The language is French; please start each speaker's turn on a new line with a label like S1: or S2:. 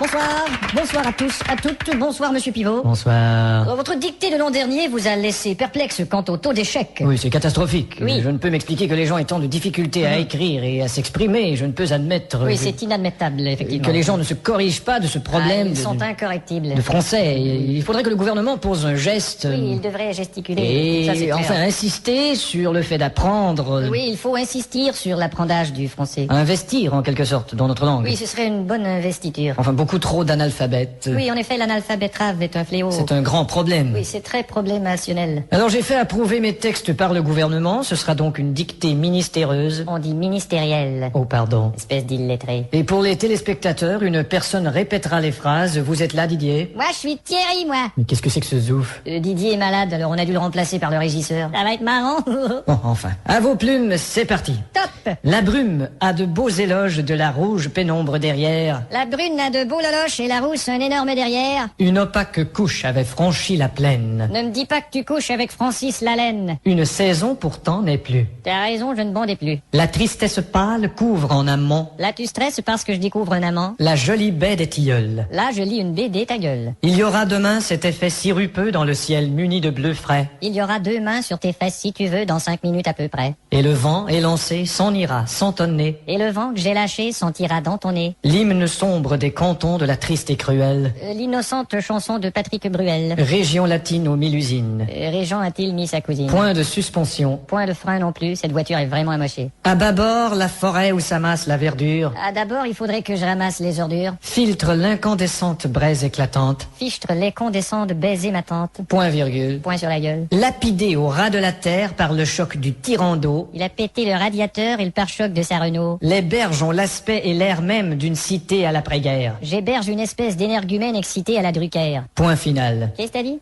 S1: Bonsoir. Bonsoir à tous, à toutes. Bonsoir, monsieur Pivot.
S2: Bonsoir.
S1: Votre dictée de l'an dernier vous a laissé perplexe quant au taux d'échec.
S2: Oui, c'est catastrophique.
S1: Oui.
S2: Je ne peux m'expliquer que les gens aient tant de difficultés à écrire et à s'exprimer. Je ne peux admettre
S1: Oui, c'est inadmettable, effectivement.
S2: que les gens ne se corrigent pas de ce problème
S1: Ils sont incorrectibles.
S2: de français. Il faudrait que le gouvernement pose un geste.
S1: Oui, il devrait gesticuler.
S2: Et
S1: Ça, c'est clair.
S2: enfin insister sur le fait d'apprendre.
S1: Oui, il faut insister sur l'apprentissage du français.
S2: Investir en quelque sorte dans notre langue.
S1: Oui, ce serait une bonne investiture.
S2: Enfin, beaucoup trop d'analphabètes.
S1: Oui, en effet, l'analphabétrave est un fléau.
S2: C'est un grand problème.
S1: Oui, c'est très problémationnel.
S2: Alors j'ai fait approuver mes textes par le gouvernement. Ce sera donc une dictée ministéreuse.
S1: On dit ministériel.
S2: Oh, pardon.
S1: Espèce d'illettré.
S2: Et pour les téléspectateurs, une personne répétera les phrases. Vous êtes là, Didier?
S1: Moi, je suis Thierry, moi.
S2: Mais qu'est-ce que c'est que ce zouf?
S1: Didier est malade, alors on a dû le remplacer par le régisseur. Ça va être marrant.
S2: Bon, enfin. À vos plumes, c'est parti.
S1: Top.
S2: La brume a de beaux éloges de la rouge pénombre derrière.
S1: La brune a de beaux loloches et la rousse un énorme derrière.
S2: Une opaque couche avait franchi la plaine.
S1: Ne me dis pas que tu couches avec Francis Lalaine.
S2: Une saison pourtant n'est plus.
S1: T'as raison, je ne bondais plus.
S2: La tristesse pâle couvre en amont
S1: Là, tu stresses parce que je découvre un amant.
S2: la jolie baie des tilleuls.
S1: Là, je lis une BD, ta gueule.
S2: Il y aura demain cet effet sirupeux dans le ciel muni de bleu frais.
S1: Il y aura 2 mains sur tes fesses si tu veux, dans 5 minutes à peu près.
S2: Et le vent élancé s'en ira sans tonner.
S1: Et le vent que j'ai lâché sentira dans ton nez.
S2: L'hymne sombre des cantons de la triste et cruelle
S1: L'innocente chanson de Patrick Bruel.
S2: région latine aux 1000 usines.
S1: Régent a-t-il mis sa cousine?
S2: Point de suspension.
S1: Point de frein non plus, cette voiture est vraiment amochée.
S2: À bâbord, la forêt où s'amasse la verdure
S1: Ah, d'abord, il faudrait que je ramasse les ordures.
S2: filtre l'incandescente braise éclatante.
S1: Fichtre les condescends de baiser ma tante.
S2: Point virgule.
S1: Point sur la gueule.
S2: Lapidé au ras de la terre par le choc du tyran d'eau,
S1: Il a pété le radiateur et le pare-choc de sa Renault.
S2: les berges ont l'aspect et l'air même d'une cité à l'après-guerre.
S1: J'héberge une espèce d'énergumène excité à la Drucker.
S2: Point final.
S1: Qu'est-ce que t'as dit?